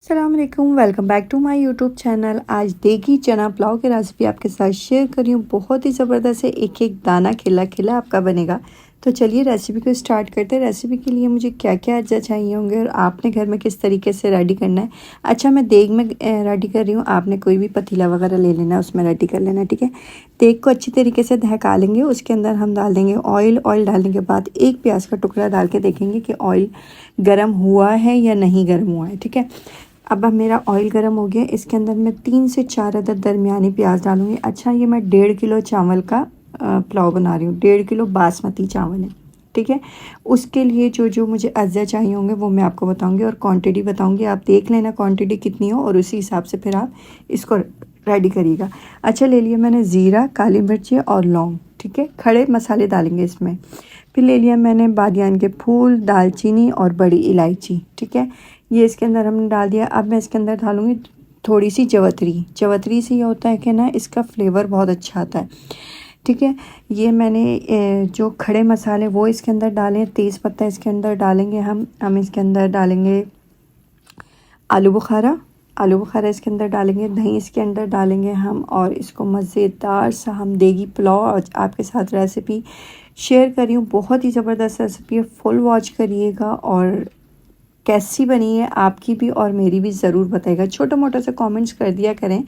अस्सलाम वालेकुम, welcome back to my YouTube channel. आज देगी चना पुलाव की रेसिपी आपके साथ शेयर कर रही हूँ। बहुत ही ज़बरदस्त है, एक एक दाना खिला खिला आपका बनेगा। तो चलिए रेसिपी को स्टार्ट करते हैं। रेसिपी के लिए मुझे क्या क्या अज्जा चाहिए होंगे और आपने घर में किस तरीके से रेडी करना है। अच्छा, मैं देग में रेडी कर रही हूँ, आपने कोई भी पतीला वगैरह ले लेना है, उसमें रेडी कर लेना है। ठीक है, देग को अच्छी तरीके से दहका लेंगे। उसके अंदर हम डाल देंगे ऑयल। ऑयल डालने के बाद एक प्याज का टुकड़ा डाल के देखेंगे कि ऑयल गर्म हुआ है या नहीं गर्म हुआ है। ठीक है, अब मेरा ऑयल गर्म हो गया। इसके अंदर मैं 3 से 4 अदद दरमियानी प्याज डालूंगी। अच्छा, ये मैं 1.5 किलो चावल का पुलाव बना रही हूँ। 1.5 किलो बासमती चावल है। ठीक है, उसके लिए जो जो मुझे अज्जा चाहिए होंगे वो मैं आपको बताऊंगी और क्वांटिटी बताऊंगी। आप देख लेना क्वांटिटी कितनी हो और उसी हिसाब से फिर आप इसको रेडी करिएगा। अच्छा, ले लिया मैंने ज़ीरा, काली मिर्ची और लौंग। ठीक है, खड़े मसाले डालेंगे इसमें। फिर ले लिया मैंने बादियान के फूल, दालचीनी और बड़ी इलायची। ठीक है, ये इसके अंदर हमने डाल दिया। अब मैं इसके अंदर डालूँगी थोड़ी सी जवतरी। जवतरी से ये होता है कि ना इसका फ्लेवर बहुत अच्छा आता है। ठीक है, ये मैंने जो खड़े मसाले वो इसके अंदर डालें। तेज़ पत्ता इसके अंदर डालेंगे हम इसके अंदर डालेंगे आलू बुखारा। आलू बुखारा इसके अंदर डालेंगे, दही इसके अंदर डालेंगे हम, और इसको मज़ेदार सा हम देगी पुलाव आज आपके साथ रेसिपी शेयर कर रही हूँ। बहुत ही ज़बरदस्त रेसिपी है, फुल वॉच करिएगा और कैसी बनी है आपकी भी और मेरी भी ज़रूर बताइएगा। छोटा मोटा सा कमेंट्स कर दिया करें।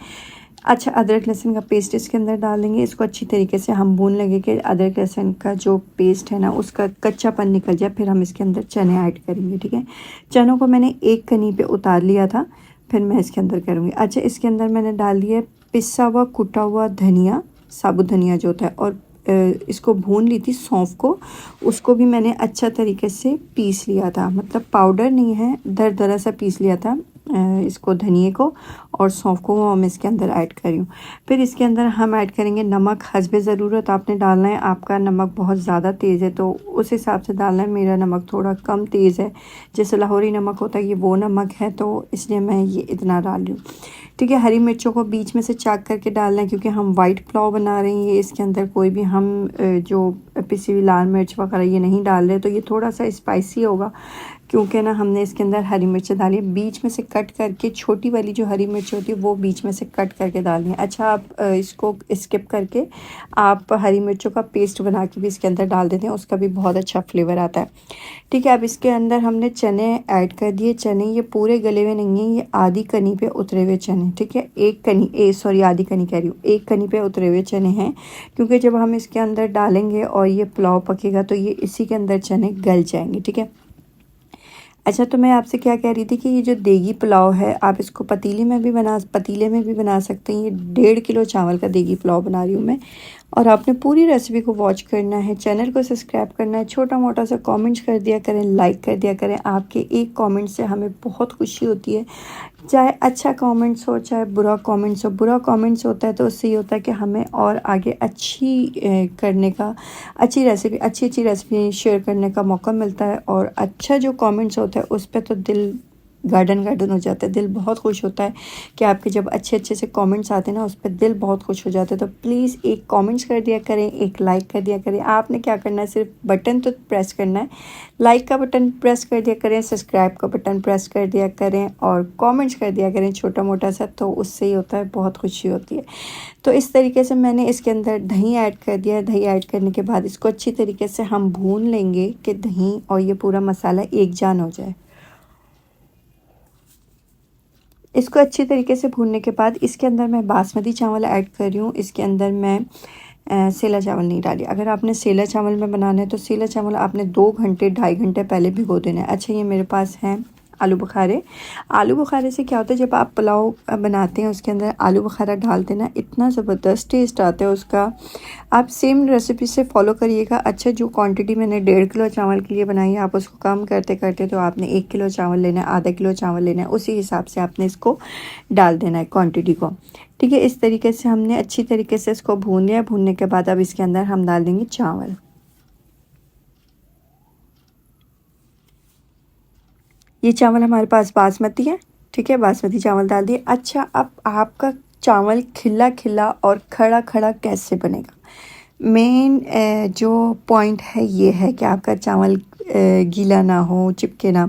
अच्छा, अदरक लहसुन का पेस्ट इसके अंदर डाल देंगे। इसको अच्छी तरीके से हम भून लेंगे कि अदरक लहसुन का जो पेस्ट है ना उसका कच्चापन निकल जाए। फिर हम इसके अंदर चने ऐड करेंगे। ठीक है, चनों को मैंने एक कनी पे उतार लिया था, फिर मैं इसके अंदर करूँगी। अच्छा, इसके अंदर मैंने डाल दिया पिसा हुआ कुटा हुआ धनिया, साबुत धनिया जो होता है, और इसको भून ली थी सौंफ को। उसको भी मैंने अच्छा तरीके से पीस लिया था, मतलब पाउडर नहीं है, दरदरा सा पीस लिया था इसको, धनिए को और सौंफ को हम इसके अंदर ऐड कर रही हूँ। फिर इसके अंदर हम ऐड करेंगे नमक। हस्बे ज़रूरत आपने डालना है। आपका नमक बहुत ज़्यादा तेज़ है तो उस हिसाब से डालना है। मेरा नमक थोड़ा कम तेज़ है, जैसे लाहौरी नमक होता है ये वो नमक है, तो इसलिए मैं ये इतना डाल रही हूँ। ठीक है, हरी मिर्चों को बीच में से चाक करके डालना है क्योंकि हम वाइट पुलाव बना रहे हैं। ये इसके अंदर कोई भी हम जो पिसी हुई लाल मिर्च वगैरह ये नहीं डाल रहे, तो ये थोड़ा सा स्पाइसी होगा क्योंकि ना हमने इसके अंदर हरी मिर्च डाली है। बीच में से कट करके, छोटी वाली जो हरी मिर्च होती है वो बीच में से कट करके डालनी है। अच्छा, आप इसको स्किप करके आप हरी मिर्चों का पेस्ट बना के भी इसके अंदर डाल देते हैं, उसका भी बहुत अच्छा फ्लेवर आता है। ठीक है, अब इसके अंदर हमने चने ऐड कर दिए। चने ये पूरे गले हुए नहीं हैं, ये आधी कनी पे उतरे हुए चने। ठीक है, एक कनी सॉरी आधी कनी कह रही हूँ, एक कनी पे उतरे हुए चने हैं क्योंकि जब हम इसके अंदर डालेंगे और ये पुलाव पकेगा तो ये इसी के अंदर चने गल जाएंगे। ठीक है, अच्छा, तो मैं आपसे क्या कह रही थी कि ये जो देगी पुलाव है आप इसको पतीले में भी बना सकते हैं। ये 1.5 किलो चावल का देगी पुलाव बना रही हूँ मैं, और आपने पूरी रेसिपी को वॉच करना है, चैनल को सब्सक्राइब करना है, छोटा मोटा सा कमेंट्स कर दिया करें, लाइक कर दिया करें। आपके एक कमेंट से हमें बहुत खुशी होती है, चाहे अच्छा कमेंट्स हो चाहे बुरा कमेंट्स हो। बुरा कमेंट्स होता है तो उससे ये होता है कि हमें और आगे करने का, अच्छी अच्छी रेसिपी शेयर करने का मौका मिलता है। और अच्छा जो कमेंट्स होता है उस पर तो दिल गार्डन हो जाता है, दिल बहुत खुश होता है कि आपके जब अच्छे अच्छे से कमेंट्स आते हैं ना उस पर दिल बहुत खुश हो जाता है। तो प्लीज़ एक कमेंट्स कर दिया करें, एक लाइक कर दिया करें। आपने क्या करना है, सिर्फ बटन तो प्रेस करना है, लाइक का बटन प्रेस कर दिया करें, सब्सक्राइब का बटन प्रेस कर दिया करें और कमेंट्स कर दिया करें छोटा मोटा सा, तो उससे ही होता है, बहुत खुशी होती है। तो इस तरीके से मैंने इसके अंदर दही ऐड कर दिया है। दही ऐड करने के बाद इसको अच्छी तरीके से हम भून लेंगे कि दही और ये पूरा मसाला एक जान हो जाए। इसको अच्छी तरीके से भूनने के बाद इसके अंदर मैं बासमती चावल ऐड कर रही हूँ। इसके अंदर मैं सेला चावल नहीं डाली। अगर आपने सेला चावल में बनाना है तो सेला चावल आपने 2 घंटे 2.5 घंटे पहले भिगो देना है। अच्छा, ये मेरे पास हैं आलू बुखारे। आलू बुखारे से क्या होता है, जब आप पुलाव बनाते हैं उसके अंदर आलू बुखारा डालते हैं ना, इतना ज़बरदस्त टेस्ट आता है उसका। आप सेम रेसिपी से फॉलो करिएगा। अच्छा, जो क्वांटिटी मैंने 1.5 किलो चावल के लिए बनाई है, आप उसको कम करते करते तो आपने 1 किलो चावल लेना है, आधा किलो चावल लेना है, उसी हिसाब से आपने इसको डाल देना है क्वांटिटी को। ठीक है, इस तरीके से हमने अच्छी तरीके से इसको भून लिया। भूनने के बाद अब इसके अंदर हम डाल देंगे चावल। ये चावल हमारे पास बासमती है। ठीक है, बासमती चावल डाल दिए। अच्छा, अब आपका चावल खिला खिला और खड़ा खड़ा कैसे बनेगा, मेन जो पॉइंट है ये है कि आपका चावल गीला ना हो, चिपके ना।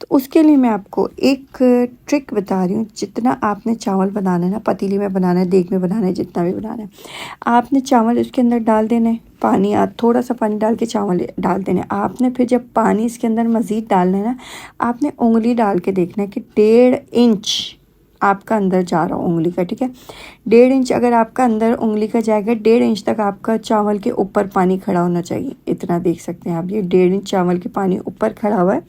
तो उसके लिए मैं आपको एक ट्रिक बता रही हूँ। जितना आपने चावल बनाना है ना, पतीली में बनाना है, देग में बनाना है, जितना भी बनाना है, आपने चावल उसके अंदर डाल देना है। पानी थोड़ा सा पानी डाल के चावल डाल देना है आपने। फिर जब पानी इसके अंदर मज़ीद डालना है ना, आपने उंगली डाल के देखना है कि 1.5 इंच आपका अंदर जा रहा हो उंगली का, ठीक है। 1.5 इंच अगर आपका अंदर उंगली का जाएगा, 1.5 इंच तक आपका चावल के ऊपर पानी खड़ा होना चाहिए। इतना देख सकते हैं आप, ये 1.5 इंच चावल के पानी ऊपर खड़ा हुआ है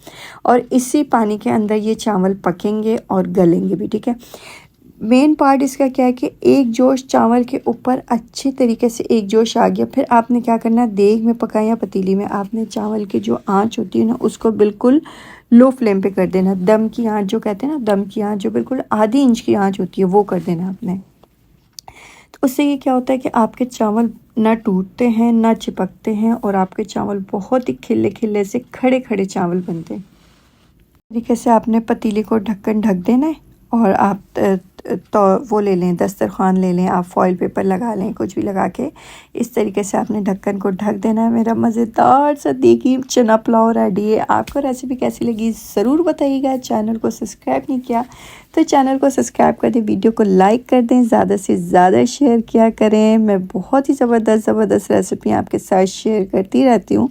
और इसी पानी के अंदर ये चावल पकेंगे और गलेंगे भी, ठीक है। मेन पार्ट इसका क्या है कि एक जोश चावल के ऊपर अच्छे तरीके से एक जोश आ गया। फिर आपने क्या करना है, देग में पकाया पतीली में, आपने चावल की जो आंच होती है ना, उसको बिल्कुल लो फ्लेम पे कर देना। दम की आंच जो कहते हैं ना, दम की आंच जो बिल्कुल आधी इंच की आंच होती है, वो कर देना आपने। तो उससे ये क्या होता है कि आपके चावल ना टूटते हैं ना चिपकते हैं और आपके चावल बहुत ही खिले खिले से खड़े खड़े चावल बनते हैं। तरीके से आपने पतीले को ढक्कन ढक देना है और आप तो वो ले लें, दस्तरखान ले लें, आप फॉइल पेपर लगा लें, कुछ भी लगा के इस तरीके से आपने ढक्कन को ढक देना है। मेरा मज़ेदार सा देगी चना पुलाव रेडी है। आपको रेसिपी कैसी लगी ज़रूर बताइएगा। चैनल को सब्सक्राइब नहीं किया तो चैनल को सब्सक्राइब कर दें, वीडियो को लाइक कर दें, ज़्यादा से ज़्यादा शेयर किया करें। मैं बहुत ही ज़बरदस्त रेसिपी आपके साथ शेयर करती रहती हूँ।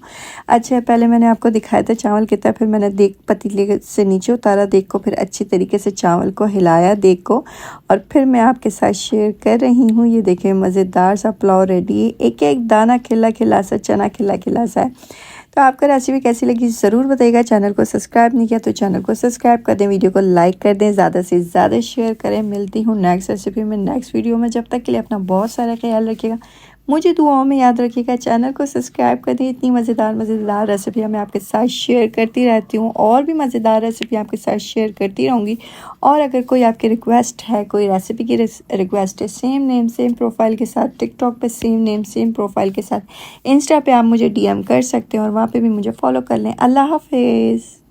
अच्छा, पहले मैंने आपको दिखाया था चावल कितना, फिर मैंने देग पतीले से नीचे उतारा देग को, फिर अच्छी तरीके से चावल को हिलाया देग को, और फिर मैं आपके साथ शेयर कर रही हूँ। ये देखें मज़ेदार सा पुलाव रेडी है। एक एक दाना खिला खिला सा, चना खिला खिला सा है। तो आपको रेसिपी कैसी लगी ज़रूर बताइएगा। चैनल को सब्सक्राइब नहीं किया तो चैनल को सब्सक्राइब कर दें, वीडियो को लाइक कर दें, ज़्यादा से ज़्यादा शेयर करें। मिलती हूँ नेक्स्ट रेसिपी में, नेक्स्ट वीडियो में। जब तक के लिए अपना बहुत सारा ख्याल रखिएगा, मुझे दुआओं में याद रखिएगा। चैनल को सब्सक्राइब कर दें। इतनी मज़ेदार रेसिपियाँ मैं आपके साथ शेयर करती रहती हूँ, और भी मज़ेदार रेसिपी आपके साथ शेयर करती रहूँगी। और अगर कोई आपकी रिक्वेस्ट है, कोई रेसिपी की रिक्वेस्ट है, सेम नेम सेम प्रोफाइल के साथ, टिकटॉक पे सेम नेम सेम प्रोफाइल के साथ, इंस्टा पे आप मुझे DM कर सकते हैं और वहाँ पे भी मुझे फॉलो कर लें। अल्लाह हाफिज़।